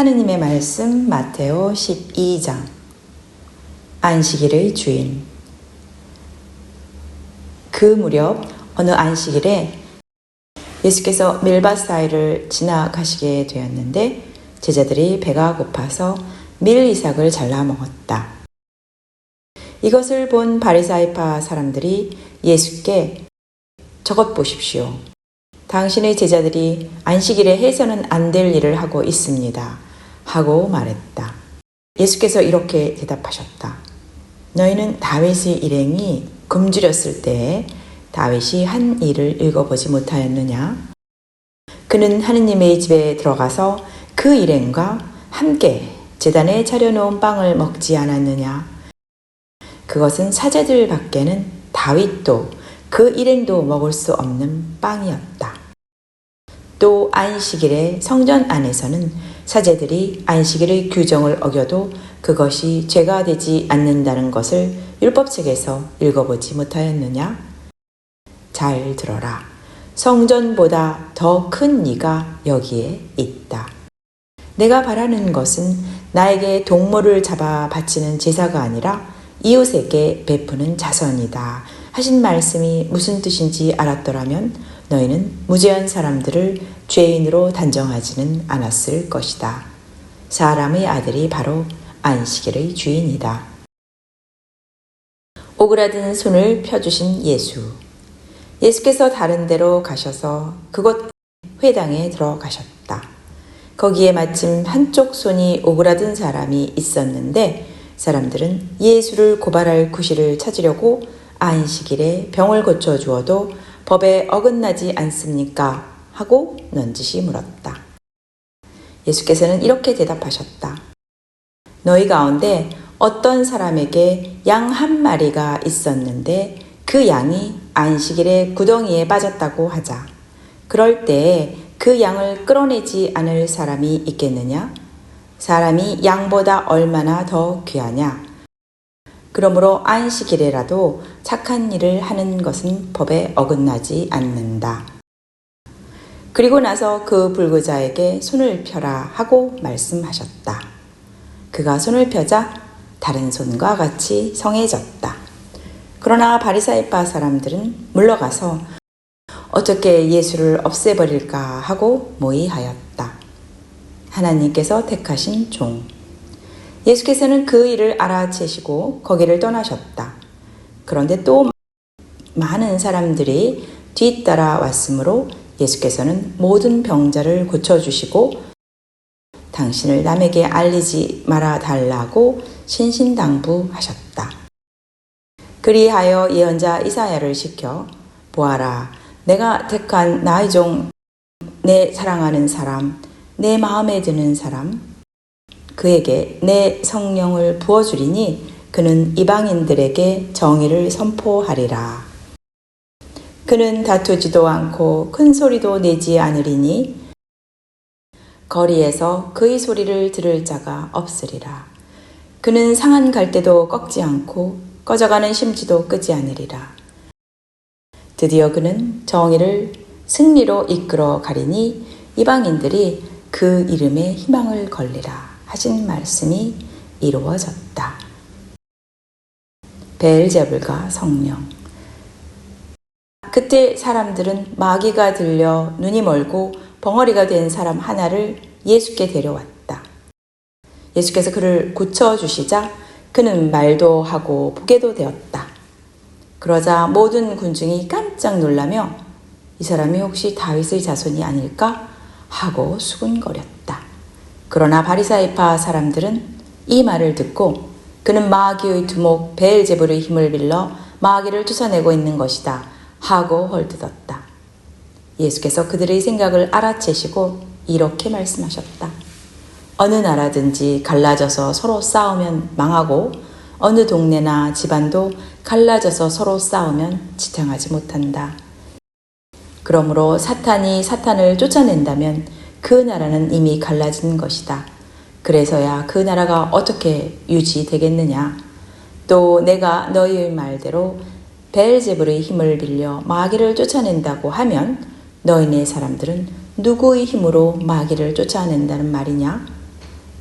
하느님의 말씀 마테오 12장. 안식일의 주인. 그 무렵 어느 안식일에 예수께서 밀밭사이를 지나가시게 되었는데 제자들이 배가 고파서 밀이삭을 잘라 먹었다. 이것을 본 바리사이파 사람들이 예수께 저것 보십시오. 당신의 제자들이 안식일에 해서는 안 될 일을 하고 있습니다. 하고 말했다. 예수께서 이렇게 대답하셨다. 너희는 다윗의 일행이 굶주렸을 때에 다윗이 한 일을 읽어보지 못하였느냐? 그는 하느님의 집에 들어가서 그 일행과 함께 제단에 차려놓은 빵을 먹지 않았느냐? 그것은 사제들 밖에는 다윗도 그 일행도 먹을 수 없는 빵이었다. 또 안식일에 성전 안에서는 사제들이 안식일의 규정을 어겨도 그것이 죄가 되지 않는다는 것을 율법책에서 읽어보지 못하였느냐? 잘 들어라. 성전보다 더 큰 이가 여기에 있다. 내가 바라는 것은 나에게 동물을 잡아 바치는 제사가 아니라 이웃에게 베푸는 자선이다 하신 말씀이 무슨 뜻인지 알았더라면 너희는 무죄한 사람들을 죄인으로 단정하지는 않았을 것이다. 사람의 아들이 바로 안식일의 주인이다. 오그라든 손을 펴주신 예수. 예수께서 다른 데로 가셔서 그곳 회당에 들어가셨다. 거기에 마침 한쪽 손이 오그라든 사람이 있었는데 사람들은 예수를 고발할 구실을 찾으려고 안식일에 병을 고쳐주어도 법에 어긋나지 않습니까? 하고 넌지시 물었다. 예수께서는 이렇게 대답하셨다. 너희 가운데 어떤 사람에게 양 한 마리가 있었는데 그 양이 안식일에 구덩이에 빠졌다고 하자. 그럴 때에 그 양을 끌어내지 않을 사람이 있겠느냐? 사람이 양보다 얼마나 더 귀하냐? 그러므로 안식일에라도 착한 일을 하는 것은 법에 어긋나지 않는다. 그리고 나서 그 불구자에게 손을 펴라 하고 말씀하셨다. 그가 손을 펴자 다른 손과 같이 성해졌다. 그러나 바리사이파 사람들은 물러가서 어떻게 예수를 없애버릴까 하고 모의하였다. 하나님께서 택하신 종. 예수께서는 그 일을 알아채시고 거기를 떠나셨다. 그런데 또 많은 사람들이 뒤따라 왔으므로 예수께서는 모든 병자를 고쳐주시고 당신을 남에게 알리지 말아 달라고 신신당부하셨다. 그리하여 예언자 이사야를 시켜 보아라, 내가 택한 나의 종, 내 사랑하는 사람, 내 마음에 드는 사람, 그에게 내 성령을 부어주리니 그는 이방인들에게 정의를 선포하리라. 그는 다투지도 않고 큰 소리도 내지 않으리니 거리에서 그의 소리를 들을 자가 없으리라. 그는 상한 갈대도 꺾지 않고 꺼져가는 심지도 끄지 않으리라. 드디어 그는 정의를 승리로 이끌어 가리니 이방인들이 그 이름에 희망을 걸리라 하신 말씀이 이루어졌다. 베엘제불과 성령. 그때 사람들은 마귀가 들려 눈이 멀고 벙어리가 된 사람 하나를 예수께 데려왔다. 예수께서 그를 고쳐주시자 그는 말도 하고 보게도 되었다. 그러자 모든 군중이 깜짝 놀라며 이 사람이 혹시 다윗의 자손이 아닐까 하고 수군거렸다. 그러나 바리사이파 사람들은 이 말을 듣고 그는 마귀의 두목 베엘제불의 힘을 빌려 마귀를 쫓아내고 있는 것이다 하고 헐뜯었다. 예수께서 그들의 생각을 알아채시고 이렇게 말씀하셨다. 어느 나라든지 갈라져서 서로 싸우면 망하고 어느 동네나 집안도 갈라져서 서로 싸우면 지탱하지 못한다. 그러므로 사탄이 사탄을 쫓아낸다면 그 나라는 이미 갈라진 것이다. 그래서야 그 나라가 어떻게 유지되겠느냐. 또 내가 너희의 말대로 베엘제불의 힘을 빌려 마귀를 쫓아낸다고 하면 너희네 사람들은 누구의 힘으로 마귀를 쫓아낸다는 말이냐?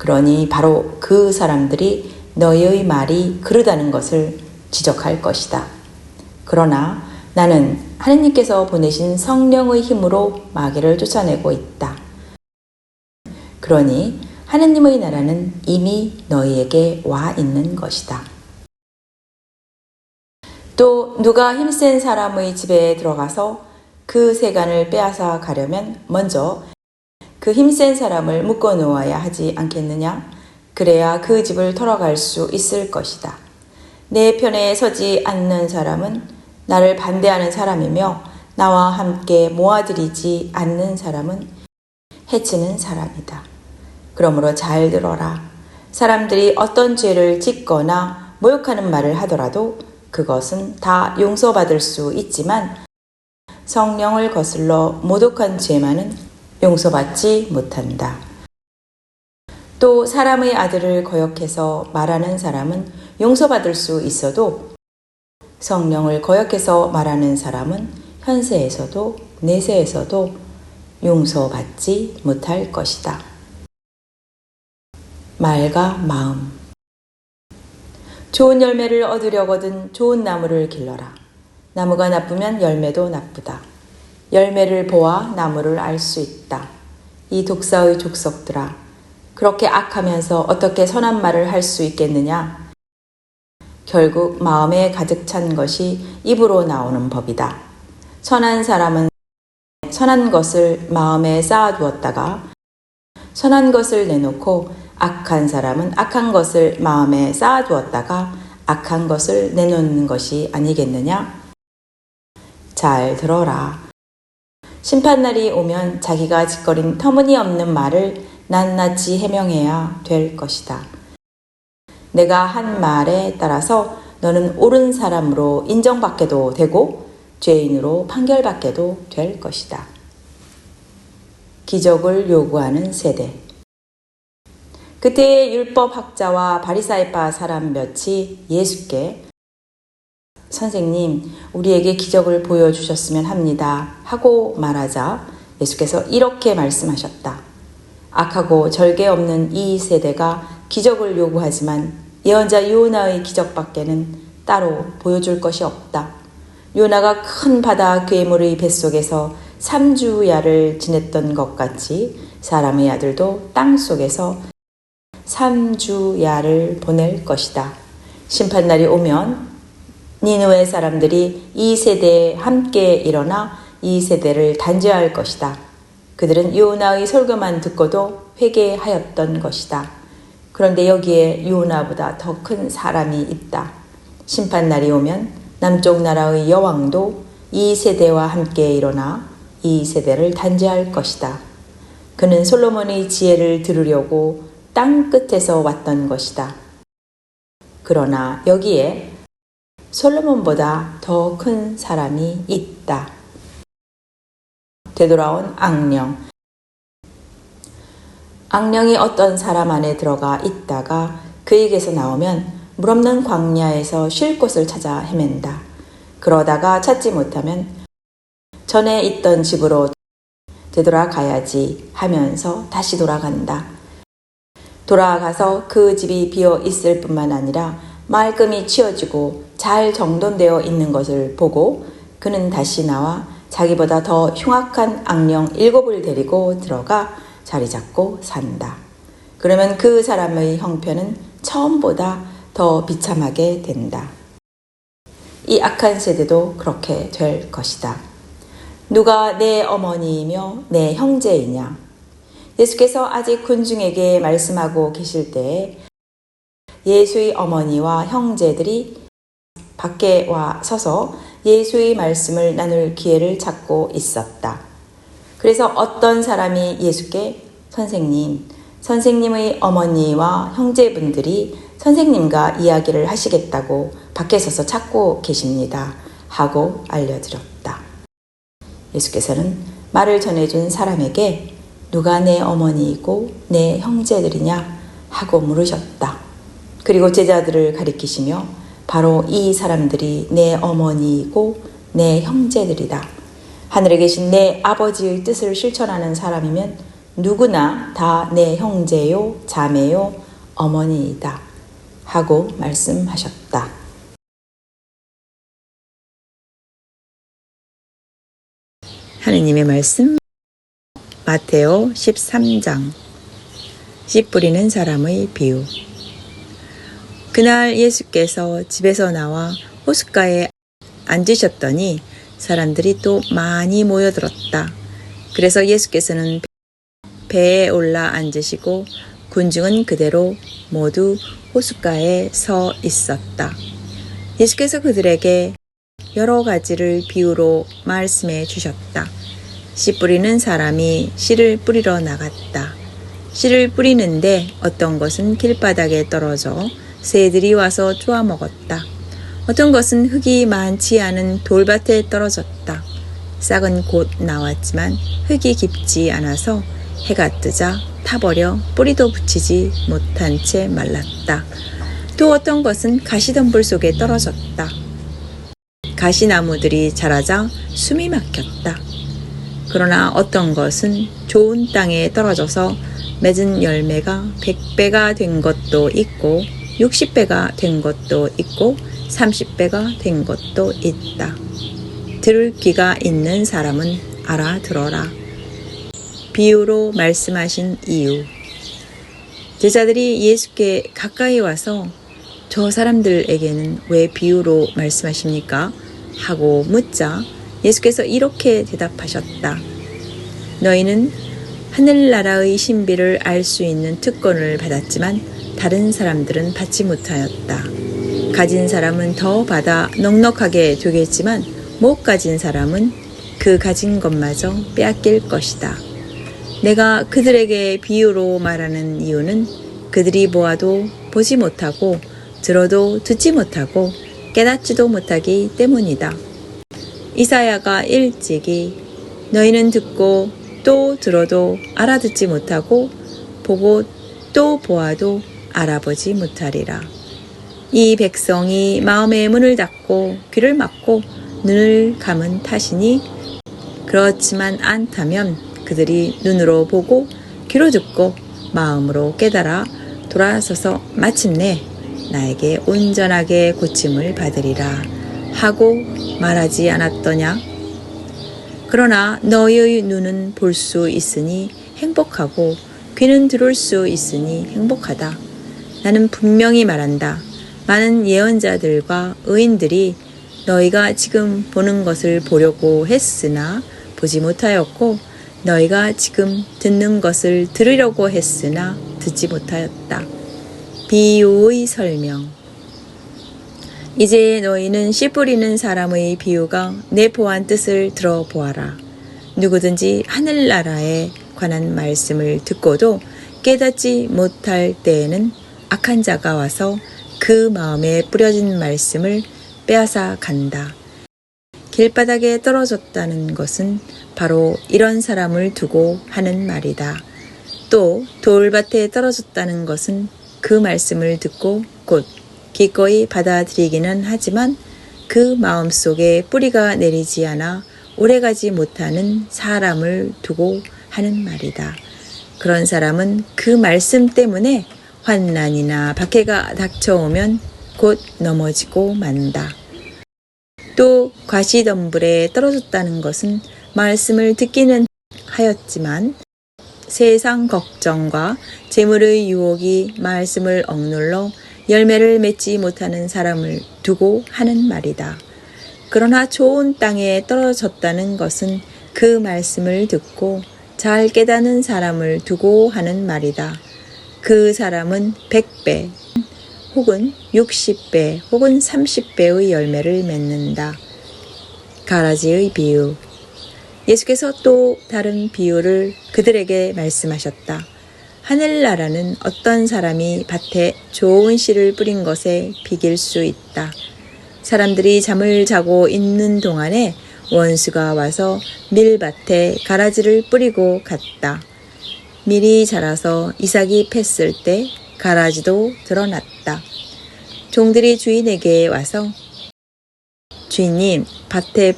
그러니 바로 그 사람들이 너희의 말이 그르다는 것을 지적할 것이다. 그러나 나는 하느님께서 보내신 성령의 힘으로 마귀를 쫓아내고 있다. 그러니 하느님의 나라는 이미 너희에게 와 있는 것이다. 또 누가 힘센 사람의 집에 들어가서 그 세간을 빼앗아 가려면 먼저 그 힘센 사람을 묶어 놓아야 하지 않겠느냐? 그래야 그 집을 털어갈 수 있을 것이다. 내 편에 서지 않는 사람은 나를 반대하는 사람이며 나와 함께 모아들이지 않는 사람은 해치는 사람이다. 그러므로 잘 들어라. 사람들이 어떤 죄를 짓거나 모욕하는 말을 하더라도 그것은 다 용서받을 수 있지만 성령을 거슬러 모독한 죄만은 용서받지 못한다. 또 사람의 아들을 거역해서 말하는 사람은 용서받을 수 있어도 성령을 거역해서 말하는 사람은 현세에서도 내세에서도 용서받지 못할 것이다. 말과 마음. 좋은 열매를 얻으려거든 좋은 나무를 길러라. 나무가 나쁘면 열매도 나쁘다. 열매를 보아 나무를 알 수 있다. 이 독사의 족속들아, 그렇게 악하면서 어떻게 선한 말을 할 수 있겠느냐? 결국 마음에 가득 찬 것이 입으로 나오는 법이다. 선한 사람은 선한 것을 마음에 쌓아두었다가 선한 것을 내놓고 악한 사람은 악한 것을 마음에 쌓아두었다가 악한 것을 내놓는 것이 아니겠느냐? 잘 들어라. 심판날이 오면 자기가 짓거린 터무니없는 말을 낱낱이 해명해야 될 것이다. 내가 한 말에 따라서 너는 옳은 사람으로 인정받게도 되고 죄인으로 판결받게도 될 것이다. 기적을 요구하는 세대. 그때의 율법학자와 바리사이파 사람 몇이 예수께 선생님, 우리에게 기적을 보여주셨으면 합니다 하고 말하자 예수께서 이렇게 말씀하셨다. 악하고 절개 없는 이 세대가 기적을 요구하지만 예언자 요나의 기적밖에는 따로 보여줄 것이 없다. 요나가 큰 바다 괴물의 뱃속에서 3주야를 지냈던 것 같이 사람의 아들도 땅속에서 3주야를 보낼 것이다. 심판날이 오면 니느웨 사람들이 이 세대에 함께 일어나 이 세대를 단죄할 것이다. 그들은 요나의 설교만 듣고도 회개하였던 것이다. 그런데 여기에 요나보다 더 큰 사람이 있다. 심판날이 오면 남쪽 나라의 여왕도 이 세대와 함께 일어나 이 세대를 단죄할 것이다. 그는 솔로몬의 지혜를 들으려고 땅 끝에서 왔던 것이다. 그러나 여기에 솔로몬보다 더 큰 사람이 있다. 되돌아온 악령. 악령이 어떤 사람 안에 들어가 있다가 그에게서 나오면 물 없는 광야에서 쉴 곳을 찾아 헤맨다. 그러다가 찾지 못하면 전에 있던 집으로 되돌아가야지 하면서 다시 돌아간다. 돌아가서 그 집이 비어 있을 뿐만 아니라 말끔히 치워지고 잘 정돈되어 있는 것을 보고 그는 다시 나와 자기보다 더 흉악한 악령 7을 데리고 들어가 자리 잡고 산다. 그러면 그 사람의 형편은 처음보다 더 비참하게 된다. 이 악한 세대도 그렇게 될 것이다. 누가 내 어머니이며 내 형제이냐? 예수께서 아직 군중에게 말씀하고 계실 때에 예수의 어머니와 형제들이 밖에 와 서서 예수의 말씀을 나눌 기회를 찾고 있었다. 그래서 어떤 사람이 예수께 선생님의 어머니와 형제분들이 선생님과 이야기를 하시겠다고 밖에 서서 찾고 계십니다 하고 알려드렸다. 예수께서는 말을 전해준 사람에게 누가 내 어머니이고 내 형제들이냐 하고 물으셨다. 그리고 제자들을 가리키시며 바로 이 사람들이 내 어머니이고 내 형제들이다. 하늘에 계신 내 아버지의 뜻을 실천하는 사람이면 누구나 다 내 형제요, 자매요, 어머니이다 하고 말씀하셨다. 하느님의 말씀 마테오 13장 씨 뿌리는 사람의 비유. 그날 예수께서 집에서 나와 호숫가에 앉으셨더니 사람들이 또 많이 모여들었다. 그래서 예수께서는 배에 올라 앉으시고 군중은 그대로 모두 호숫가에 서 있었다. 예수께서 그들에게 여러 가지를 비유로 말씀해 주셨다. 씨 뿌리는 사람이 씨를 뿌리러 나갔다. 씨를 뿌리는데 어떤 것은 길바닥에 떨어져 새들이 와서 쪼아 먹었다. 어떤 것은 흙이 많지 않은 돌밭에 떨어졌다. 싹은 곧 나왔지만 흙이 깊지 않아서 해가 뜨자 타버려 뿌리도 붙이지 못한 채 말랐다. 또 어떤 것은 가시덤불 속에 떨어졌다. 가시나무들이 자라자 숨이 막혔다. 그러나 어떤 것은 좋은 땅에 떨어져서 맺은 열매가 100배가 된 것도 있고 60배가 된 것도 있고 30배가 된 것도 있다. 들을 귀가 있는 사람은 알아들어라. 비유로 말씀하신 이유. 제자들이 예수께 가까이 와서 저 사람들에게는 왜 비유로 말씀하십니까? 하고 묻자 예수께서 이렇게 대답하셨다. 너희는 하늘나라의 신비를 알 수 있는 특권을 받았지만 다른 사람들은 받지 못하였다. 가진 사람은 더 받아 넉넉하게 되겠지만 못 가진 사람은 그 가진 것마저 빼앗길 것이다. 내가 그들에게 비유로 말하는 이유는 그들이 보아도 보지 못하고 들어도 듣지 못하고 깨닫지도 못하기 때문이다. 이사야가 일찍이 너희는 듣고 또 들어도 알아듣지 못하고 보고 또 보아도 알아보지 못하리라. 이 백성이 마음의 문을 닫고 귀를 막고 눈을 감은 탓이니 그렇지만 않다면 그들이 눈으로 보고 귀로 듣고 마음으로 깨달아 돌아서서 마침내 나에게 온전하게 고침을 받으리라 하고 말하지 않았더냐? 그러나 너희의 눈은 볼 수 있으니 행복하고 귀는 들을 수 있으니 행복하다. 나는 분명히 말한다. 많은 예언자들과 의인들이 너희가 지금 보는 것을 보려고 했으나 보지 못하였고 너희가 지금 듣는 것을 들으려고 했으나 듣지 못하였다. 비유의 설명. 이제 너희는 씨 뿌리는 사람의 비유가 내포한 뜻을 들어보아라. 누구든지 하늘나라에 관한 말씀을 듣고도 깨닫지 못할 때에는 악한 자가 와서 그 마음에 뿌려진 말씀을 빼앗아 간다. 길바닥에 떨어졌다는 것은 바로 이런 사람을 두고 하는 말이다. 또 돌밭에 떨어졌다는 것은 그 말씀을 듣고 곧 기꺼이 받아들이기는 하지만 그 마음속에 뿌리가 내리지 않아 오래가지 못하는 사람을 두고 하는 말이다. 그런 사람은 그 말씀 때문에 환난이나 박해가 닥쳐오면 곧 넘어지고 만다. 또 가시덤불에 떨어졌다는 것은 말씀을 듣기는 하였지만 세상 걱정과 재물의 유혹이 말씀을 억눌러 열매를 맺지 못하는 사람을 두고 하는 말이다. 그러나 좋은 땅에 떨어졌다는 것은 그 말씀을 듣고 잘 깨닫는 사람을 두고 하는 말이다. 그 사람은 100배 혹은 60배 혹은 30배의 열매를 맺는다. 가라지의 비유. 예수께서 또 다른 비유를 그들에게 말씀하셨다. 하늘나라는 어떤 사람이 밭에 좋은 씨를 뿌린 것에 비길 수 있다. 사람들이 잠을 자고 있는 동안에 원수가 와서 밀밭에 가라지를 뿌리고 갔다. 밀이 자라서 이삭이 팼을 때 가라지도 드러났다. 종들이 주인에게 와서 주인님, 밭에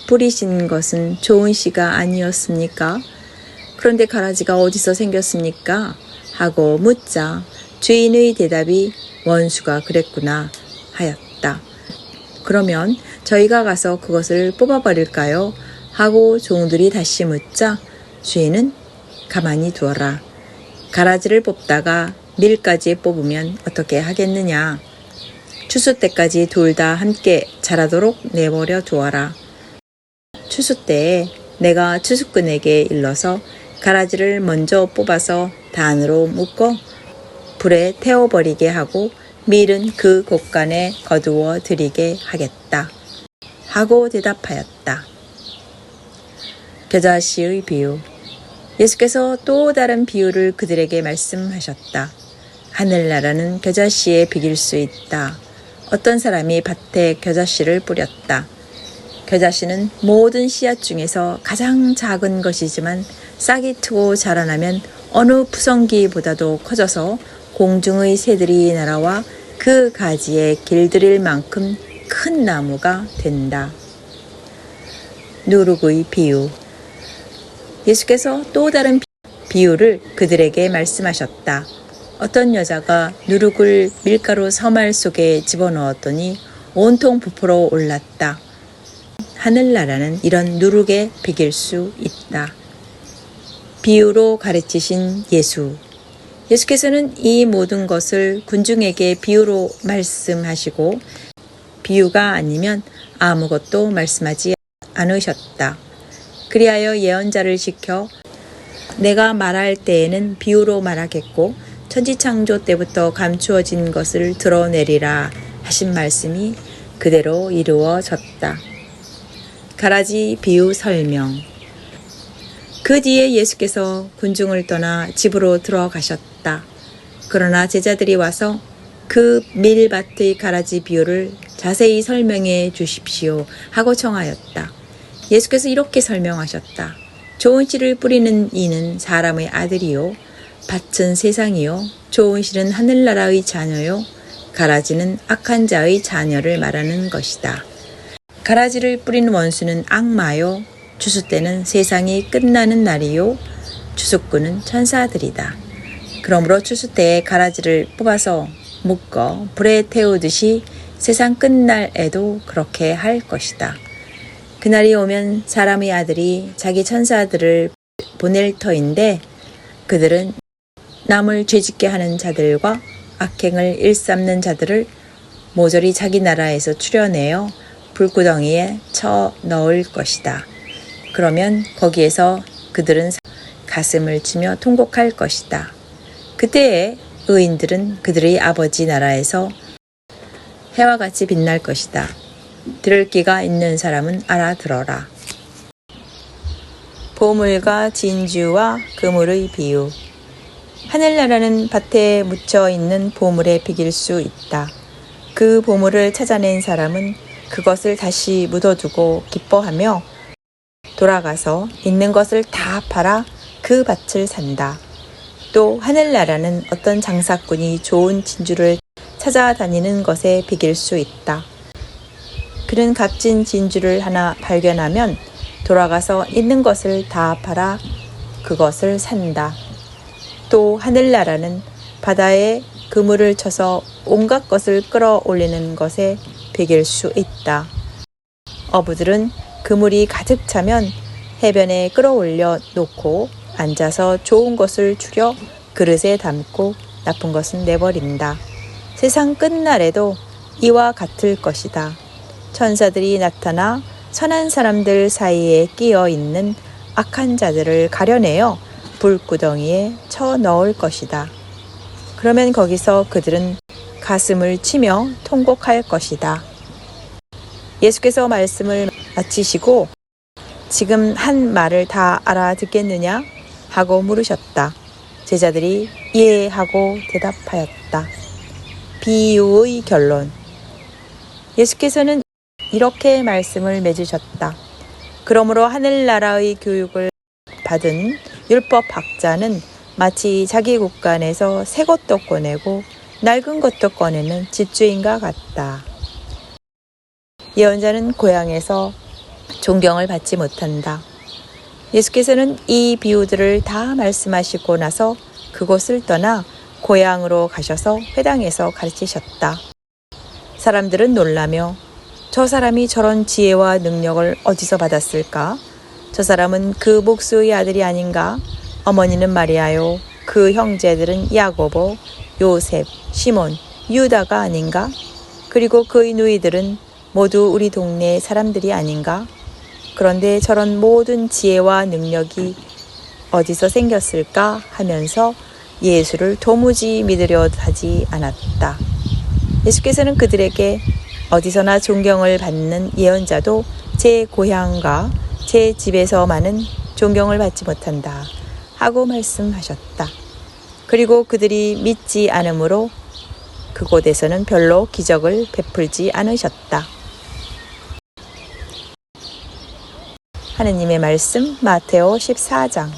뿌리신 것은 좋은 씨가 아니었습니까? 그런데 가라지가 어디서 생겼습니까? 하고 묻자 주인의 대답이 원수가 그랬구나 하였다. 그러면 저희가 가서 그것을 뽑아버릴까요? 하고 종들이 다시 묻자 주인은 가만히 두어라. 가라지를 뽑다가 밀까지 뽑으면 어떻게 하겠느냐. 추수 때까지 둘 다 함께 자라도록 내버려 두어라. 추수 때에 내가 추수꾼에게 일러서 가라지를 먼저 뽑아서 단으로 묶어 불에 태워버리게 하고 밀은 그 곳간에 거두어 드리게 하겠다. 하고 대답하였다. 겨자씨의 비유. 예수께서 또 다른 비유를 그들에게 말씀하셨다. 하늘나라는 겨자씨에 비길 수 있다. 어떤 사람이 밭에 겨자씨를 뿌렸다. 겨자씨는 모든 씨앗 중에서 가장 작은 것이지만 싹이 트고 자라나면 어느 푸성기보다도 커져서 공중의 새들이 날아와 그 가지에 길들일 만큼 큰 나무가 된다. 누룩의 비유. 예수께서 또 다른 비유를 그들에게 말씀하셨다. 어떤 여자가 누룩을 밀가루 서말 속에 집어넣었더니 온통 부풀어 올랐다. 하늘나라는 이런 누룩에 비길 수 있다. 비유로 가르치신 예수. 예수께서는 이 모든 것을 군중에게 비유로 말씀하시고 비유가 아니면 아무것도 말씀하지 않으셨다. 그리하여 예언자를 시켜 내가 말할 때에는 비유로 말하겠고 천지창조 때부터 감추어진 것을 드러내리라 하신 말씀이 그대로 이루어졌다. 가라지 비유 설명. 그 뒤에 예수께서 군중을 떠나 집으로 들어가셨다. 그러나 제자들이 와서 그 밀밭의 가라지 비유를 자세히 설명해 주십시오 하고 청하였다. 예수께서 이렇게 설명하셨다. 좋은 씨를 뿌리는 이는 사람의 아들이요. 밭은 세상이요. 좋은 씨는 하늘나라의 자녀요. 가라지는 악한 자의 자녀를 말하는 것이다. 가라지를 뿌리는 원수는 악마요. 추수 때는 세상이 끝나는 날이요. 추수꾼은 천사들이다. 그러므로 추수 때에 가라지를 뽑아서 묶어 불에 태우듯이 세상 끝날에도 그렇게 할 것이다. 그날이 오면 사람의 아들이 자기 천사들을 보낼 터인데 그들은 남을 죄짓게 하는 자들과 악행을 일삼는 자들을 모조리 자기 나라에서 추려내어 불구덩이에 쳐 넣을 것이다. 그러면 거기에서 그들은 가슴을 치며 통곡할 것이다. 그때에 의인들은 그들의 아버지 나라에서 해와 같이 빛날 것이다. 들을 귀가 있는 사람은 알아들어라. 보물과 진주와 그물의 비유. 하늘나라는 밭에 묻혀 있는 보물에 비길 수 있다. 그 보물을 찾아낸 사람은 그것을 다시 묻어두고 기뻐하며 돌아가서 있는 것을 다 팔아 그 밭을 산다. 또 하늘나라는 어떤 장사꾼이 좋은 진주를 찾아다니는 것에 비길 수 있다. 그는 값진 진주를 하나 발견하면 돌아가서 있는 것을 다 팔아 그것을 산다. 또 하늘나라는 바다에 그물을 쳐서 온갖 것을 끌어올리는 것에 비길 수 있다. 어부들은 그물이 가득 차면 해변에 끌어올려 놓고 앉아서 좋은 것을 추려 그릇에 담고 나쁜 것은 내버린다. 세상 끝날에도 이와 같을 것이다. 천사들이 나타나 선한 사람들 사이에 끼어 있는 악한 자들을 가려내어 불구덩이에 쳐 넣을 것이다. 그러면 거기서 그들은 가슴을 치며 통곡할 것이다. 예수께서 말씀을 마치시고 지금 한 말을 다 알아듣겠느냐? 하고 물으셨다. 제자들이 예 하고 대답하였다. 비유의 결론. 예수께서는 이렇게 말씀을 맺으셨다. 그러므로 하늘나라의 교육을 받은 율법학자는 마치 자기 곳간에서 새 것도 꺼내고 낡은 것도 꺼내는 집주인과 같다. 예언자는 고향에서 존경을 받지 못한다. 예수께서는 이 비유들을 다 말씀하시고 나서 그곳을 떠나 고향으로 가셔서 회당에서 가르치셨다. 사람들은 놀라며 저 사람이 저런 지혜와 능력을 어디서 받았을까? 저 사람은 그 목수의 아들이 아닌가? 어머니는 마리아요. 그 형제들은 야고보, 요셉, 시몬, 유다가 아닌가? 그리고 그의 누이들은 모두 우리 동네 사람들이 아닌가? 그런데 저런 모든 지혜와 능력이 어디서 생겼을까 하면서 예수를 도무지 믿으려 하지 않았다. 예수께서는 그들에게 어디서나 존경을 받는 예언자도 제 고향과 제 집에서만은 존경을 받지 못한다 하고 말씀하셨다. 그리고 그들이 믿지 않으므로 그곳에서는 별로 기적을 베풀지 않으셨다. 하느님의 말씀 마테오 14장.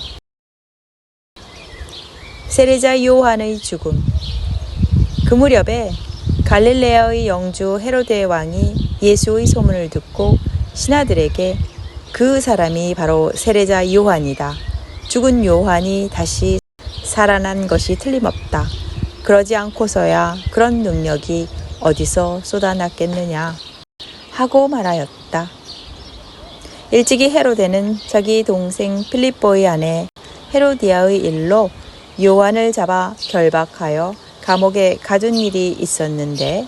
세례자 요한의 죽음. 그 무렵에 갈릴레아의 영주 헤로데 왕이 예수의 소문을 듣고 신하들에게 그 사람이 바로 세례자 요한이다. 죽은 요한이 다시 살아난 것이 틀림없다. 그러지 않고서야 그런 능력이 어디서 쏟아났겠느냐 하고 말하였다. 일찍이 헤로데는 자기 동생 필립보의 아내 헤로디아의 일로 요한을 잡아 결박하여 감옥에 가둔 일이 있었는데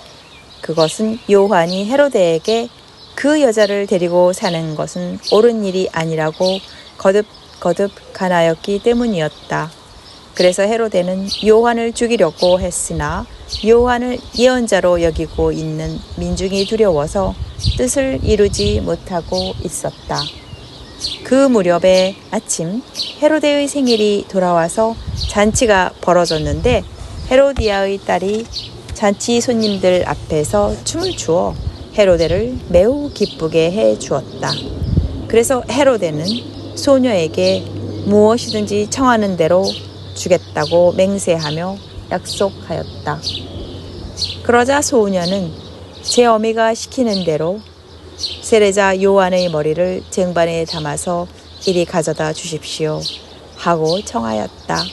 그것은 요한이 헤로데에게 그 여자를 데리고 사는 것은 옳은 일이 아니라고 거듭 간하였기 때문이었다. 그래서 헤로데는 요한을 죽이려고 했으나 요한을 예언자로 여기고 있는 민중이 두려워서 뜻을 이루지 못하고 있었다. 그 무렵에 아침 헤로데의 생일이 돌아와서 잔치가 벌어졌는데 헤로디아의 딸이 잔치 손님들 앞에서 춤을 추어 헤로데를 매우 기쁘게 해 주었다. 그래서 헤로데는 소녀에게 무엇이든지 청하는 대로 주겠다고 맹세하며 약속하였다. 그러자 소녀는 제 어미가 시키는 대로 세례자 요한의 머리를 쟁반에 담아서 이리 가져다 주십시오 하고 청하였다.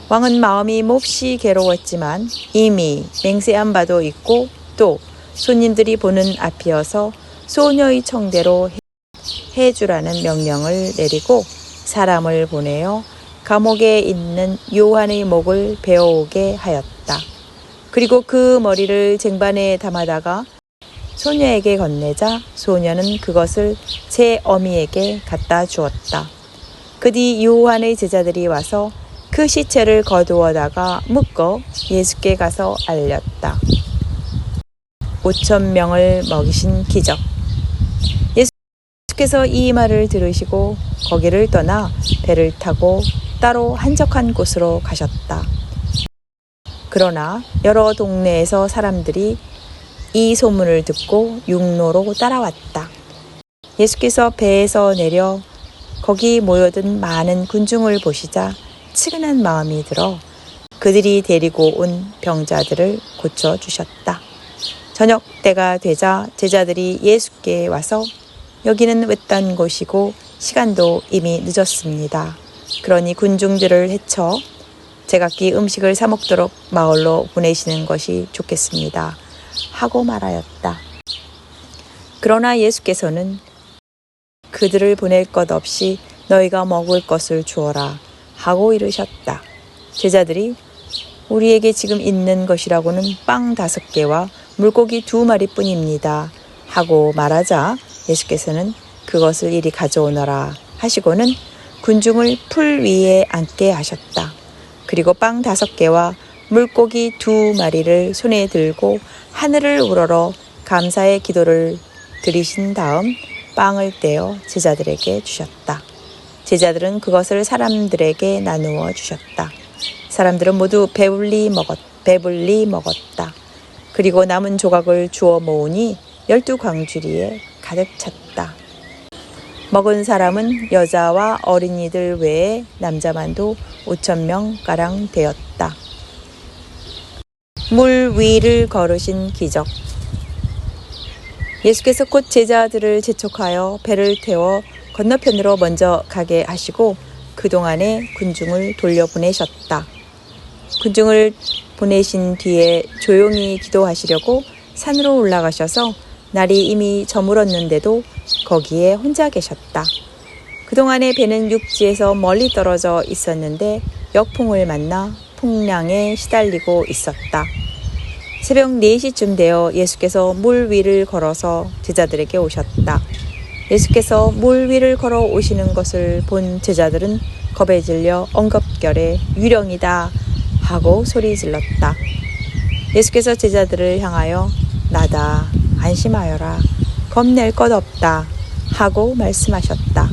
왕은 마음이 몹시 괴로웠지만 이미 맹세한 바도 있고 또 손님들이 보는 앞이어서 소녀의 청대로 해주라는 명령을 내리고 사람을 보내어 감옥에 있는 요한의 목을 베어오게 하였다. 그리고 그 머리를 쟁반에 담아다가 소녀에게 건네자 소녀는 그것을 제 어미에게 갖다 주었다. 그 뒤 요한의 제자들이 와서 그 시체를 거두어다가 묶어 예수께 가서 알렸다. 5,000명을 먹이신 기적. 예수께서 이 말을 들으시고 거기를 떠나 배를 타고 따로 한적한 곳으로 가셨다. 그러나 여러 동네에서 사람들이 이 소문을 듣고 육로로 따라왔다. 예수께서 배에서 내려 거기 모여든 많은 군중을 보시자 측은한 마음이 들어 그들이 데리고 온 병자들을 고쳐주셨다. 저녁 때가 되자 제자들이 예수께 와서 여기는 외딴 곳이고 시간도 이미 늦었습니다. 그러니 군중들을 헤쳐 제각기 음식을 사 먹도록 마을로 보내시는 것이 좋겠습니다 하고 말하였다. 그러나 예수께서는 그들을 보낼 것 없이 너희가 먹을 것을 주어라 하고 이르셨다. 제자들이 우리에게 지금 있는 것이라고는 빵 5개와 물고기 2마리뿐입니다 하고 말하자 예수께서는 그것을 이리 가져오너라 하시고는 군중을 풀 위에 앉게 하셨다. 그리고 빵 5개와 물고기 2마리를 손에 들고 하늘을 우러러 감사의 기도를 드리신 다음 빵을 떼어 제자들에게 주셨다. 제자들은 그것을 사람들에게 나누어 주셨다. 사람들은 모두 배불리 먹었다. 그리고 남은 조각을 주워 모으니 12광주리에 가득 찼다. 먹은 사람은 여자와 어린이들 외에 남자만도 5,000명가량 되었다. 물 위를 걸으신 기적. 예수께서 곧 제자들을 재촉하여 배를 태워 건너편으로 먼저 가게 하시고 그동안에 군중을 돌려보내셨다. 군중을 보내신 뒤에 조용히 기도하시려고 산으로 올라가셔서 날이 이미 저물었는데도 거기에 혼자 계셨다. 그동안에 배는 육지에서 멀리 떨어져 있었는데 역풍을 만나 풍랑에 시달리고 있었다. 새벽 4시쯤 되어 예수께서 물 위를 걸어서 제자들에게 오셨다. 예수께서 물 위를 걸어 오시는 것을 본 제자들은 겁에 질려 엉겁결에 유령이다 하고 소리 질렀다. 예수께서 제자들을 향하여 나다 안심하여라 겁낼 것 없다 하고 말씀하셨다.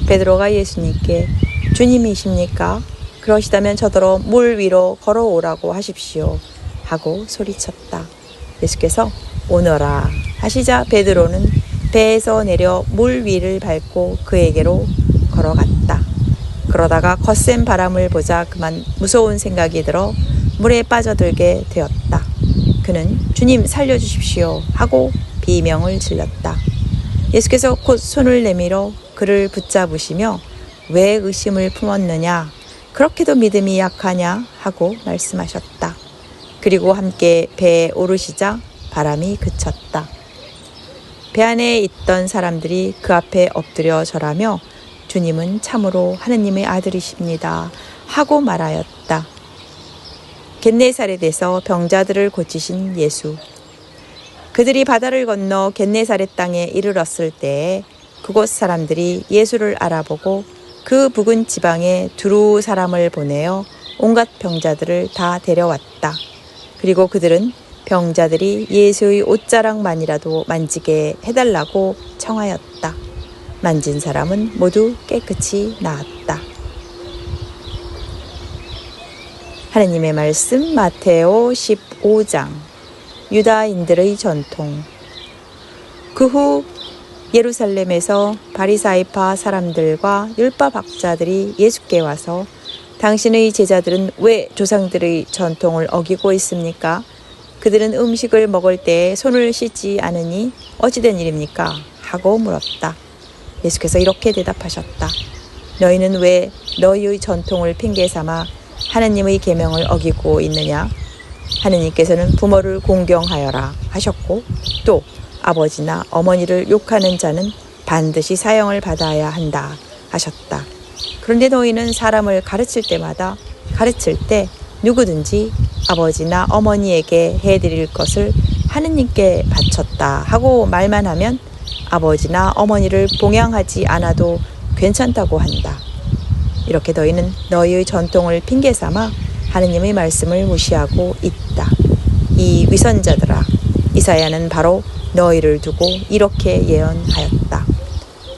베드로가 예수님께 주님이십니까? 그러시다면 저더러 물 위로 걸어오라고 하십시오 하고 소리쳤다. 예수께서 오너라 하시자 베드로는 배에서 내려 물 위를 밟고 그에게로 걸어갔다. 그러다가 거센 바람을 보자 그만 무서운 생각이 들어 물에 빠져들게 되었다. 그는 주님 살려주십시오 하고 비명을 질렀다. 예수께서 곧 손을 내밀어 그를 붙잡으시며 왜 의심을 품었느냐 그렇게도 믿음이 약하냐 하고 말씀하셨다. 그리고 함께 배에 오르시자 바람이 그쳤다. 배 안에 있던 사람들이 그 앞에 엎드려 절하며 주님은 참으로 하느님의 아들이십니다 하고 말하였다. 겟네사렛에서 병자들을 고치신 예수. 그들이 바다를 건너 겟네사렛 땅에 이르렀을 때에 그곳 사람들이 예수를 알아보고 그 부근 지방에 두루 사람을 보내어 온갖 병자들을 다 데려왔다. 그리고 그들은 병자들이 예수의 옷자락만이라도 만지게 해달라고 청하였다. 만진 사람은 모두 깨끗이 나았다. 하느님의 말씀 마테오 15장. 유다인들의 전통. 그 후 예루살렘에서 바리사이파 사람들과 율법 학자들이 예수께 와서 당신의 제자들은 왜 조상들의 전통을 어기고 있습니까? 그들은 음식을 먹을 때 손을 씻지 않으니 어찌된 일입니까? 하고 물었다. 예수께서 이렇게 대답하셨다. 너희는 왜 너희의 전통을 핑계삼아 하느님의 계명을 어기고 있느냐? 하느님께서는 부모를 공경하여라 하셨고 또 아버지나 어머니를 욕하는 자는 반드시 사형을 받아야 한다 하셨다. 그런데 너희는 사람을 가르칠 때마다 가르칠 때 누구든지 아버지나 어머니에게 해드릴 것을 하느님께 바쳤다 하고 말만 하면 아버지나 어머니를 봉양하지 않아도 괜찮다고 한다. 이렇게 너희는 너희의 전통을 핑계삼아 하느님의 말씀을 무시하고 있다. 이 위선자들아, 이사야는 바로 너희를 두고 이렇게 예언하였다.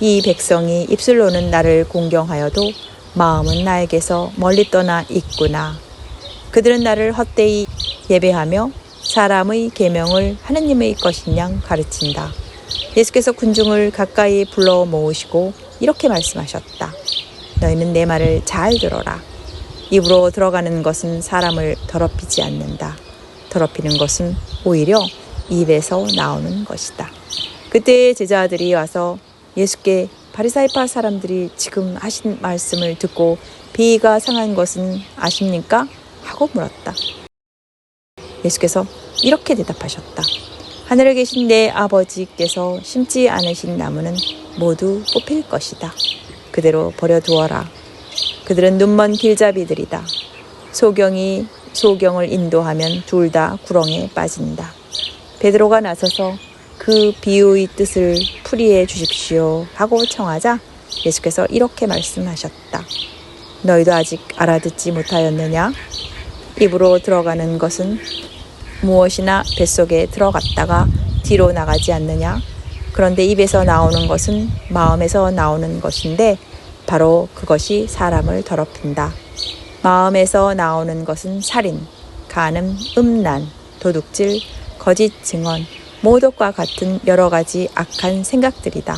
이 백성이 입술로는 나를 공경하여도 마음은 나에게서 멀리 떠나 있구나. 그들은 나를 헛되이 예배하며 사람의 계명을 하느님의 것인 양 가르친다. 예수께서 군중을 가까이 불러 모으시고 이렇게 말씀하셨다. 너희는 내 말을 잘 들어라. 입으로 들어가는 것은 사람을 더럽히지 않는다. 더럽히는 것은 오히려 입에서 나오는 것이다. 그때 제자들이 와서 예수께 바리사이파 사람들이 지금 하신 말씀을 듣고 비위가 상한 것은 아십니까? 하고 물었다. 예수께서 이렇게 대답하셨다. 하늘에 계신 내 아버지께서 심지 않으신 나무는 모두 뽑힐 것이다. 그대로 버려두어라. 그들은 눈먼 길잡이들이다. 소경이 소경을 인도하면 둘 다 구렁에 빠진다. 베드로가 나서서 그 비유의 뜻을 풀이해 주십시오 하고 청하자 예수께서 이렇게 말씀하셨다. 너희도 아직 알아듣지 못하였느냐? 입으로 들어가는 것은 무엇이나 뱃속에 들어갔다가 뒤로 나가지 않느냐? 그런데 입에서 나오는 것은 마음에서 나오는 것인데 바로 그것이 사람을 더럽힌다. 마음에서 나오는 것은 살인, 간음, 음란, 도둑질, 거짓 증언, 모독과 같은 여러 가지 악한 생각들이다.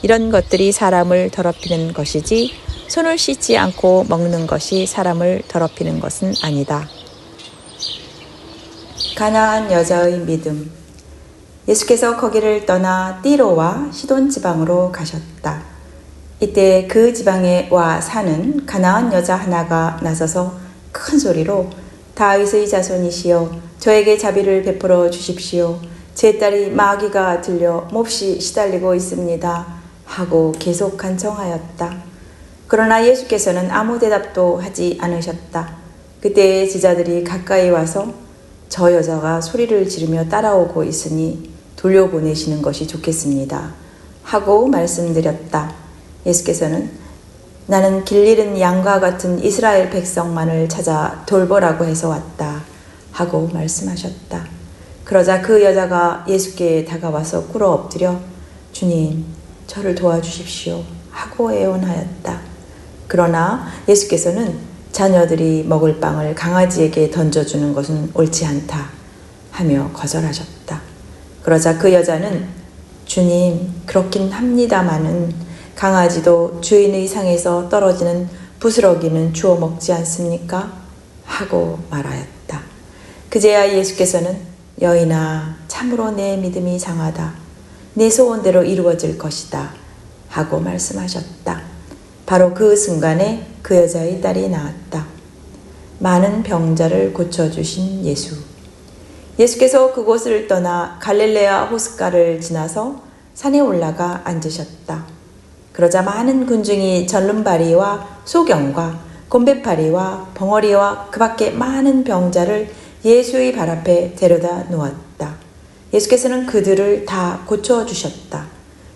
이런 것들이 사람을 더럽히는 것이지 손을 씻지 않고 먹는 것이 사람을 더럽히는 것은 아니다. 가나안 여자의 믿음. 예수께서 거기를 떠나 띠로와 시돈 지방으로 가셨다. 이때 그 지방에 와 사는 가나안 여자 하나가 나서서 큰 소리로 다윗의 자손이시여 저에게 자비를 베풀어 주십시오. 제 딸이 마귀가 들려 몹시 시달리고 있습니다. 하고 계속 간청하였다. 그러나 예수께서는 아무 대답도 하지 않으셨다. 그때 제자들이 가까이 와서 저 여자가 소리를 지르며 따라오고 있으니 돌려보내시는 것이 좋겠습니다. 하고 말씀드렸다. 예수께서는 나는 길 잃은 양과 같은 이스라엘 백성만을 찾아 돌보라고 해서 왔다. 하고 말씀하셨다. 그러자 그 여자가 예수께 다가와서 꿇어 엎드려 주님, 저를 도와주십시오. 하고 애원하였다. 그러나 예수께서는 자녀들이 먹을 빵을 강아지에게 던져주는 것은 옳지 않다. 하며 거절하셨다. 그러자 그 여자는 주님, 그렇긴 합니다마는 강아지도 주인의 상에서 떨어지는 부스러기는 주워 먹지 않습니까? 하고 말하였다. 그제야 예수께서는 여인아, 참으로 내 믿음이 장하다. 내 소원대로 이루어질 것이다. 하고 말씀하셨다. 바로 그 순간에 그 여자의 딸이 나왔다. 많은 병자를 고쳐주신 예수. 예수께서 그곳을 떠나 갈릴레아 호숫가를 지나서 산에 올라가 앉으셨다. 그러자 많은 군중이 절름발이와 소경과 곰배파리와 벙어리와 그 밖에 많은 병자를 예수의 발 앞에 데려다 놓았다. 예수께서는 그들을 다 고쳐주셨다.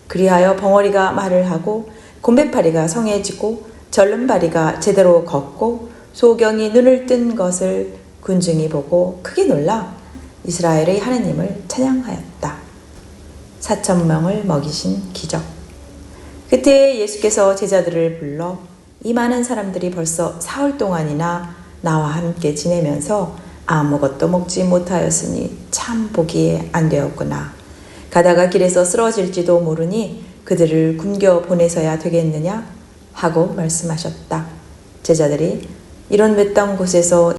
그리하여 벙어리가 말을 하고 곰배파리가 성해지고 절름발이가 제대로 걷고 소경이 눈을 뜬 것을 군중이 보고 크게 놀라 이스라엘의 하느님을 찬양하였다. 4,000명을 먹이신 기적. 그때 예수께서 제자들을 불러 이 많은 사람들이 벌써 사흘 동안이나 나와 함께 지내면서 아무것도 먹지 못하였으니 참 보기에 안 되었구나. 가다가 길에서 쓰러질지도 모르니 그들을 굶겨 보내서야 되겠느냐? 하고 말씀하셨다. 제자들이 이런 외딴 곳에서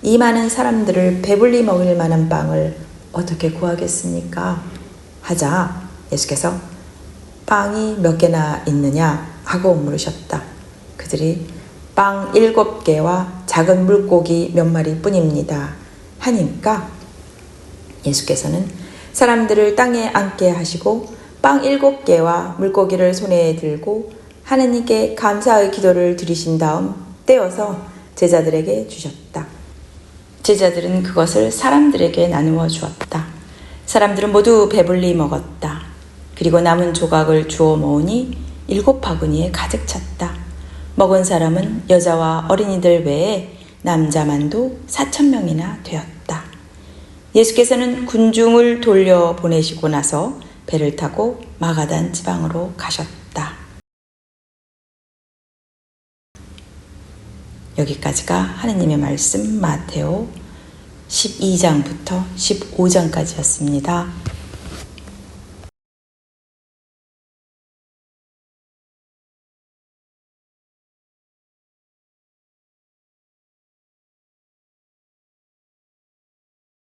이 많은 사람들을 배불리 먹일 만한 빵을 어떻게 구하겠습니까? 하자 예수께서 빵이 몇 개나 있느냐? 하고 물으셨다. 그들이 빵 7개와 작은 물고기 몇 마리 뿐입니다. 하니까 예수께서는 사람들을 땅에 앉게 하시고 빵 7개와 물고기를 손에 들고 하느님께 감사의 기도를 드리신 다음 떼어서 제자들에게 주셨다. 제자들은 그것을 사람들에게 나누어 주었다. 사람들은 모두 배불리 먹었다. 그리고 남은 조각을 주워 모으니 7바구니에 가득 찼다. 먹은 사람은 여자와 어린이들 외에 남자만도 4,000명이나 되었다. 예수께서는 군중을 돌려 보내시고 나서 배를 타고 마가단 지방으로 가셨다. 여기까지가 하느님의 말씀 마테오 12장부터 15장까지였습니다.